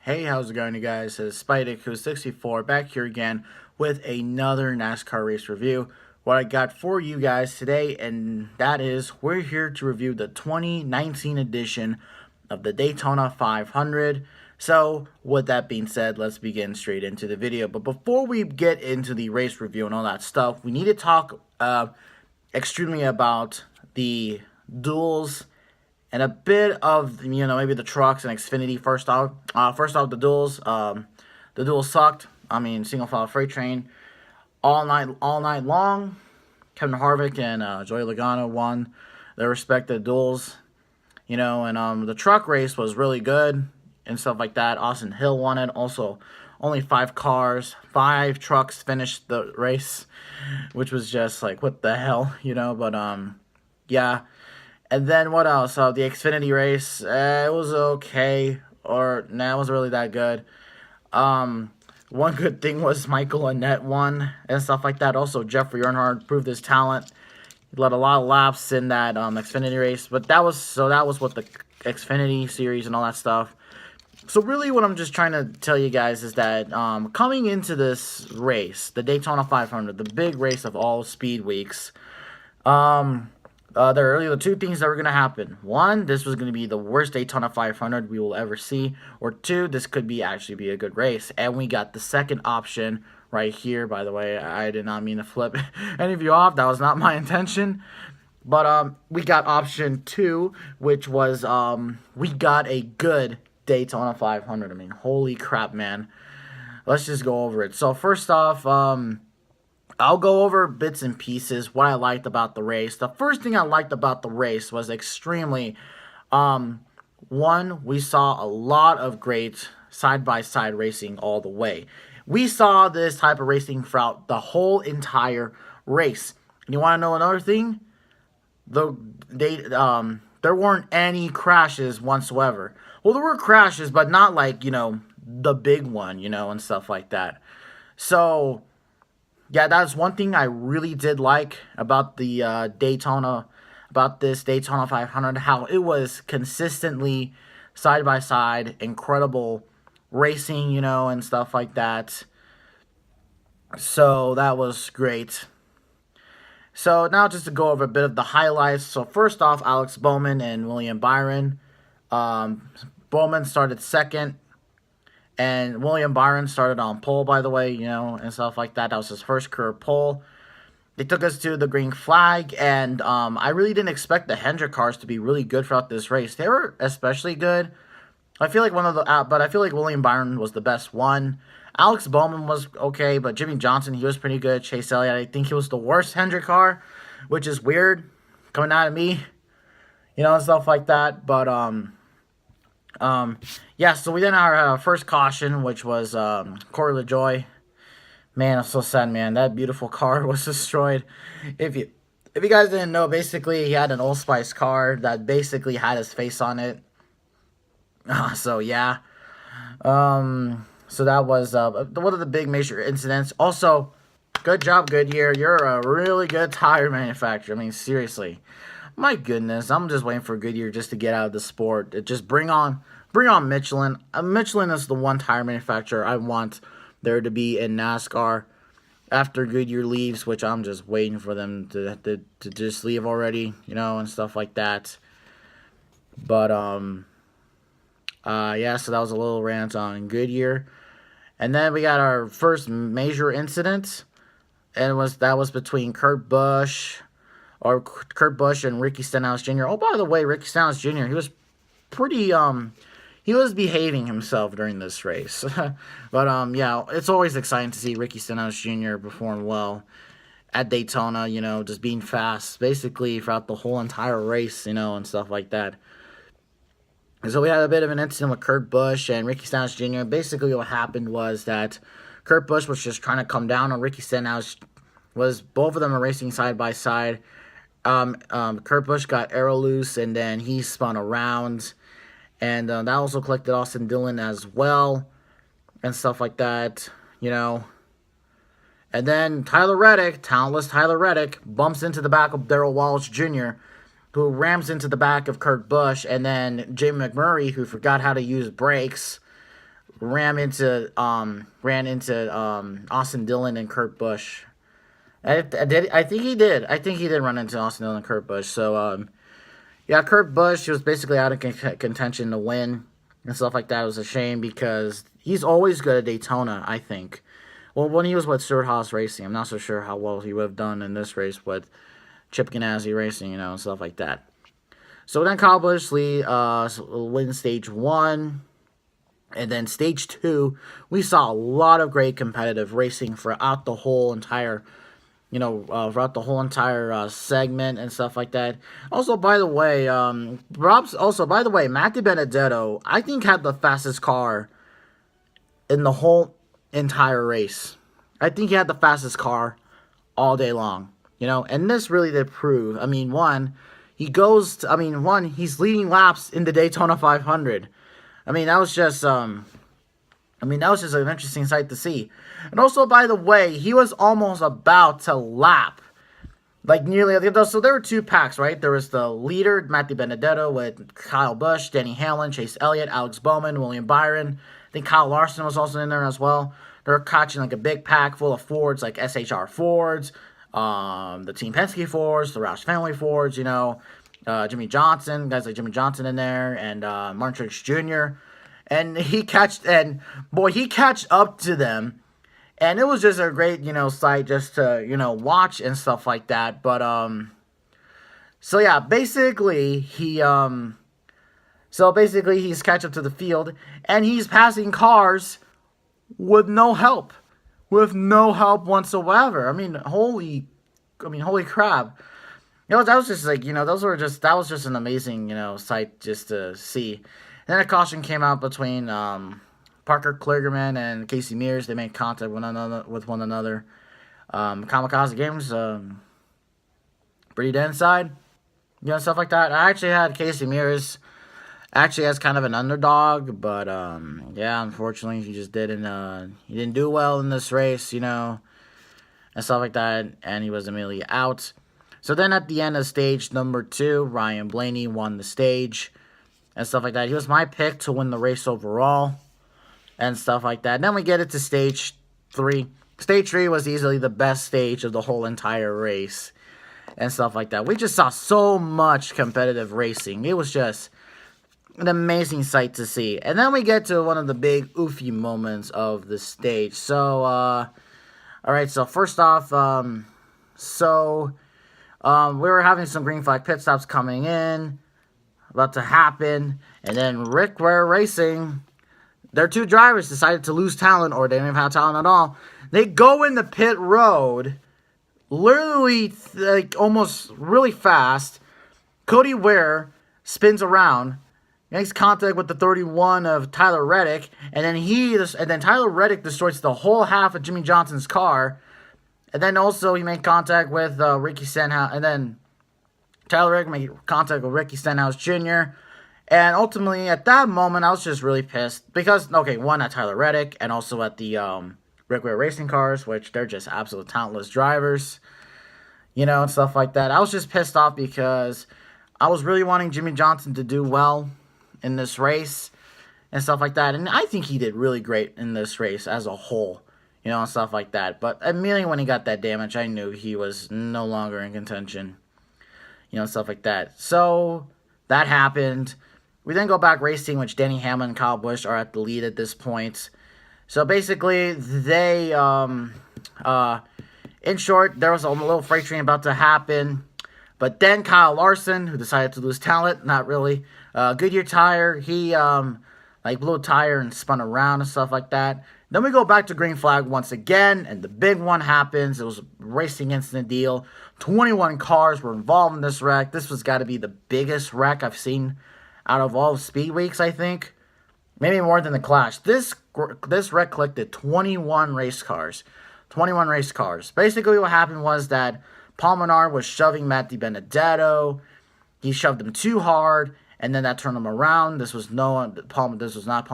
Hey, how's it going, you guys? It's Spidey64 back here again with another NASCAR race review. What I got for you guys today, and that is we're here to review the 2019 edition of the Daytona 500. So, with that being said, let's begin straight into the video. But before we get into the race review and all that stuff, we need to talk extremely about the duels and a bit of maybe the trucks and Xfinity. First off, the duels sucked. I mean, single file freight train all night long. Kevin Harvick and Joey Logano won their respective duels. And the truck race was really good and stuff like that. Austin Hill won it. Also, only 5 trucks finished the race, which was just like, what the hell, But yeah. And then what else? The Xfinity race, it was okay, or nah, it wasn't really that good. One good thing was Michael Annett won and stuff like that. Also, Jeffrey Earnhardt proved his talent. He led a lot of laps in that Xfinity race, but that was what the Xfinity series and all that stuff. So really, what I'm just trying to tell you guys is that coming into this race, the Daytona 500, the big race of all speed weeks, there are really the two things that were going to happen. One, this was going to be the worst Daytona 500 we will ever see. Or two, this could actually be a good race. And we got the second option right here. By the way, I did not mean to flip any of you off. That was not my intention. But we got option 2, which was we got a good Daytona 500. I mean, holy crap, man. Let's just go over it. So first off, I'll go over bits and pieces, what I liked about the race. The first thing I liked about the race was extremely, one, we saw a lot of great side-by-side racing all the way. We saw this type of racing throughout the whole entire race. And you want to know another thing? There weren't any crashes whatsoever. Well, there were crashes, but not like, the big one, and stuff like that. So yeah, that's one thing I really did like about the Daytona, about this Daytona 500, how it was consistently side-by-side, incredible racing, and stuff like that. So that was great. So now just to go over a bit of the highlights. So first off, Alex Bowman and William Byron. Bowman started second. And William Byron started on pole, by the way, and stuff like that. That was his first career pole. They took us to the green flag, and I really didn't expect the Hendrick cars to be really good throughout this race. They were especially good. I feel like but I feel like William Byron was the best one. Alex Bowman was okay, but Jimmy Johnson, he was pretty good. Chase Elliott, I think he was the worst Hendrick car, which is weird coming out of me, and stuff like that. But yeah, so we then had our first caution, which was Corey LaJoie. Man, I'm so sad, man. That beautiful car was destroyed. If you guys didn't know, basically he had an Old Spice car that basically had his face on it. So yeah, so that was one of the big major incidents. Also, good job, Goodyear. You're a really good tire manufacturer. I mean, seriously. My goodness, I'm just waiting for Goodyear just to get out of the sport. Just bring on Michelin. Michelin is the one tire manufacturer I want there to be in NASCAR after Goodyear leaves, which I'm just waiting for them to just leave already, and stuff like that. But yeah, so that was a little rant on Goodyear. And then we got our first major incident, and that was between Kurt Busch and Ricky Stenhouse Jr. Oh, by the way, Ricky Stenhouse Jr., he was pretty, he was behaving himself during this race. But, yeah, it's always exciting to see Ricky Stenhouse Jr. perform well at Daytona, just being fast, basically, throughout the whole entire race, and stuff like that. So we had a bit of an incident with Kurt Busch and Ricky Stenhouse Jr. Basically, what happened was that Kurt Busch was just trying to come down on Ricky Stenhouse. Both of them are racing side by side. Kurt Busch got aero loose, and then he spun around, and that also collected Austin Dillon as well, and stuff like that, And then Tyler Reddick, talentless Tyler Reddick, bumps into the back of Darrell Wallace Jr., who rams into the back of Kurt Busch, and then Jay McMurray, who forgot how to use brakes, ran into Austin Dillon and Kurt Busch. I think he did. I think he did run into Austin Dillon and Kurt Busch. So yeah, Kurt Busch, he was basically out of contention to win and stuff like that. It was a shame because he's always good at Daytona, I think. Well, when he was with Stewart-Haas Racing, I'm not so sure how well he would have done in this race with Chip Ganassi Racing, and stuff like that. So then Kyle Busch wins stage 1. And then stage 2, we saw a lot of great competitive racing throughout the whole entire segment and stuff like that. Also, by the way, Matthew Benedetto, I think, had the fastest car in the whole entire race. I think he had the fastest car all day long, and this really did prove. I mean, he's leading laps in the Daytona 500. That was just an interesting sight to see. And also, by the way, he was almost about to lap, so there were 2 packs, right? There was the leader, Matthew Benedetto, with Kyle Busch, Denny Hamlin, Chase Elliott, Alex Bowman, William Byron. I think Kyle Larson was also in there as well. They're catching a big pack full of Fords, like SHR Fords, the Team Penske Fords, the Roush family Fords, Jimmy Johnson, guys like Jimmy Johnson in there, and Martin Truex Jr. And he catched up to them, and it was just a great, sight just to, watch and stuff like that. But so yeah, basically he's catch up to the field, and he's passing cars with no help whatsoever. Holy crap. That was just that was just an amazing, sight just to see. And then a caution came out between Parker Kligerman and Casey Mears. They made contact with one another. Kamikaze Games, pretty dead inside, stuff like that. I actually had Casey Mears as kind of an underdog, but yeah, unfortunately, he just didn't do well in this race, and stuff like that, and he was immediately out. So then at the end of stage number 2, Ryan Blaney won the stage and stuff like that. He was my pick to win the race overall and stuff like that. And then we get it to stage 3. Stage 3 was easily the best stage of the whole entire race and stuff like that. We just saw so much competitive racing. It was just an amazing sight to see. And then we get to one of the big oofy moments of the stage. So, alright, so first off, we were having some green flag pit stops coming in, about to happen, and then Rick Ware Racing, their 2 drivers decided to lose talent, or they didn't have talent at all. They go in the pit road, literally, almost really fast. Cody Ware spins around, makes contact with the 31 of Tyler Reddick, and then Tyler Reddick destroys the whole half of Jimmy Johnson's car. And then also he made contact with Ricky Stenhouse. And then Tyler Reddick made contact with Ricky Stenhouse Jr. And ultimately, at that moment, I was just really pissed. Because, one, at Tyler Reddick. And also at the Rick Ware Racing cars. Which, they're just absolute talentless drivers. And stuff like that. I was just pissed off because I was really wanting Jimmy Johnson to do well in this race. And stuff like that. And I think he did really great in this race as a whole. And stuff like that. But immediately when he got that damage, I knew he was no longer in contention. Stuff like that. So, that happened. We then go back racing, which Denny Hamlin and Kyle Busch are at the lead at this point. So, basically, they, in short, there was a little freight train about to happen. But then Kyle Larson, who decided to lose talent, not really. Goodyear tire, he, blew a tire and spun around and stuff like that. Then we go back to green flag once again, and the big one happens. It was a racing incident deal. 21 cars were involved in this wreck. This was got to be the biggest wreck I've seen out of all of Speed Weeks, I think. Maybe more than the Clash. This wreck collected 21 race cars. 21 race cars. Basically what happened was that Paul Menard was shoving Matthew Benedetto. He shoved him too hard, and then that turned him around. This was not Paul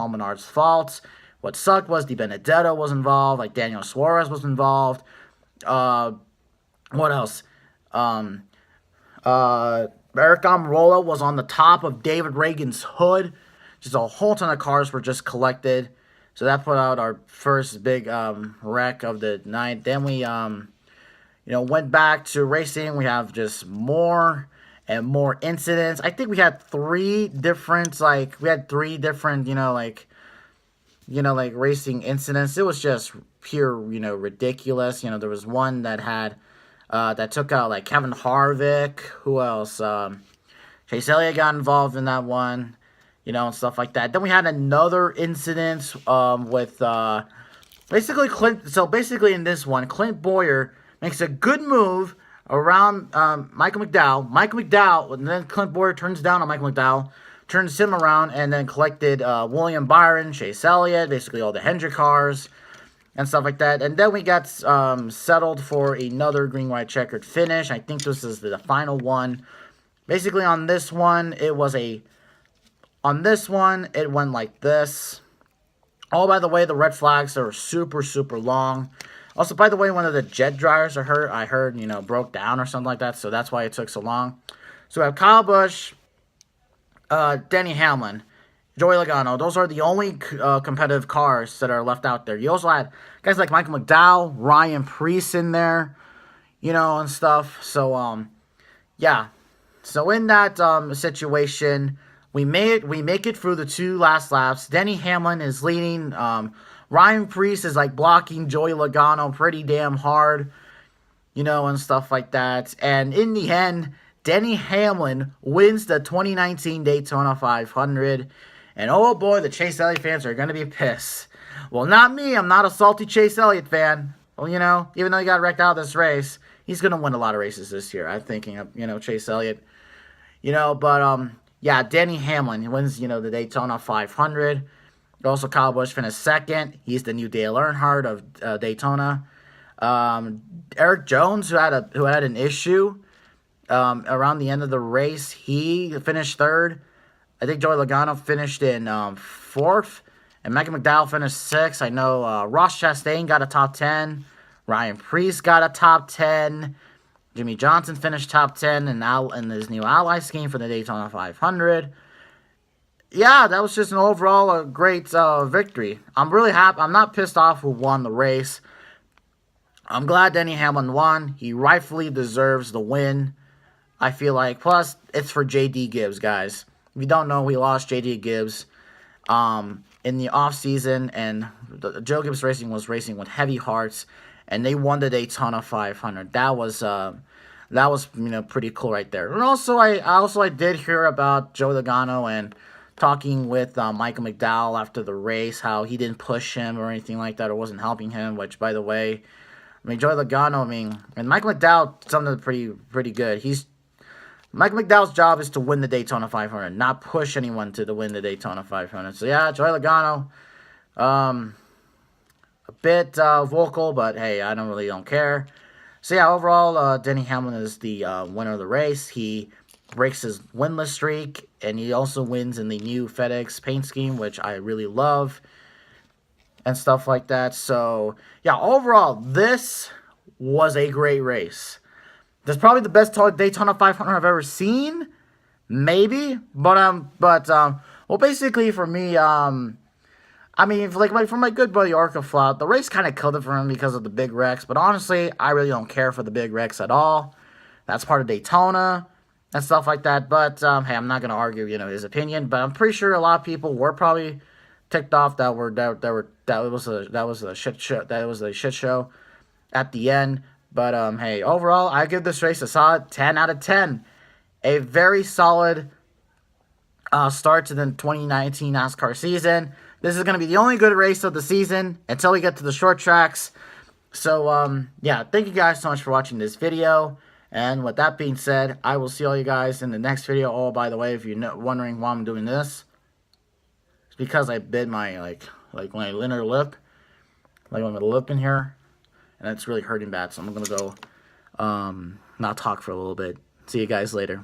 Menard's fault. What sucked was Di Benedetto was involved, like Daniel Suarez was involved. What else? Eric Almirola was on the top of David Reagan's hood. Just a whole ton of cars were just collected. So that put out our first big wreck of the night. Then we went back to racing. We have just more and more incidents. I think we had three different racing incidents. It was just pure, ridiculous. There was one that had that took out like Kevin Harvick. Who else? Chase Elliott got involved in that one, and stuff like that. Then we had another incident with basically Clint. So basically in this one, Clint Boyer makes a good move around Michael McDowell. Michael McDowell, and then Clint Boyer turns down on Michael McDowell, turns him around, and then collected William Byron, Chase Elliott, basically all the Hendrick cars and stuff like that. And then we got settled for another green-white checkered finish. I think this is the final one. Basically on this one, it went like this. Oh, by the way, the red flags are super, super long. Also, by the way, one of the jet dryers I heard, broke down or something like that. So that's why it took so long. So we have Kyle Busch, Denny Hamlin, Joey Logano. Those are the only competitive cars that are left out there. You also had guys like Michael McDowell, Ryan Preece in there, and stuff. So, yeah. So in that situation, we make it through the two last laps. Denny Hamlin is leading. Ryan Preece is like blocking Joey Logano pretty damn hard, and stuff like that. And in the end, Denny Hamlin wins the 2019 Daytona 500. And oh boy, the Chase Elliott fans are going to be pissed. Well, not me. I'm not a salty Chase Elliott fan. Well, even though he got wrecked out of this race, he's going to win a lot of races this year. I'm thinking of, Chase Elliott. But, yeah, Denny Hamlin wins, the Daytona 500. Also, Kyle Busch finished second. He's the new Dale Earnhardt of Daytona. Eric Jones, who had an issue around the end of the race, he finished third. I think Joey Logano finished in fourth. And Michael McDowell finished sixth. I know Ross Chastain got a top 10. Ryan Preece got a top 10. Jimmy Johnson finished top 10 in his new Ally scheme for the Daytona 500. Yeah, that was just an overall great victory. I'm really happy. I'm not pissed off who won the race. I'm glad Denny Hamlin won. He rightfully deserves the win, I feel like. Plus, it's for J.D. Gibbs, guys. If you don't know, we lost J.D. Gibbs in the offseason, and Joe Gibbs Racing was racing with heavy hearts, and they won the Daytona 500. That was pretty cool right there. And also, I did hear about Joe Logano and talking with Michael McDowell after the race, how he didn't push him or anything like that, or wasn't helping him, which, by the way, Joey Logano, and Michael McDowell, something pretty good. Michael McDowell's job is to win the Daytona 500, not push anyone to win the Daytona 500. So, yeah, Joey Logano, a bit vocal, but, hey, I don't care. So, yeah, overall, Denny Hamlin is the winner of the race. He breaks his winless streak, and he also wins in the new FedEx paint scheme, which I really love, and stuff like that. So, yeah, overall, this was a great race. That's probably the best Daytona 500 I've ever seen, maybe, well, basically for me, for my good buddy Orca, the race kind of killed it for him because of the big wrecks, but honestly, I really don't care for the big wrecks at all. That's part of Daytona and stuff like that, but, hey, I'm not going to argue, his opinion, but I'm pretty sure a lot of people were probably ticked off that was a shit show at the end. But, hey, overall, I give this race a solid 10 out of 10. A very solid start to the 2019 NASCAR season. This is going to be the only good race of the season until we get to the short tracks. So, yeah, thank you guys so much for watching this video. And with that being said, I will see all you guys in the next video. Oh, by the way, if you're wondering why I'm doing this, it's because I bit my, my inner lip. My lip in here. And it's really hurting bad, so I'm going to go not talk for a little bit. See you guys later.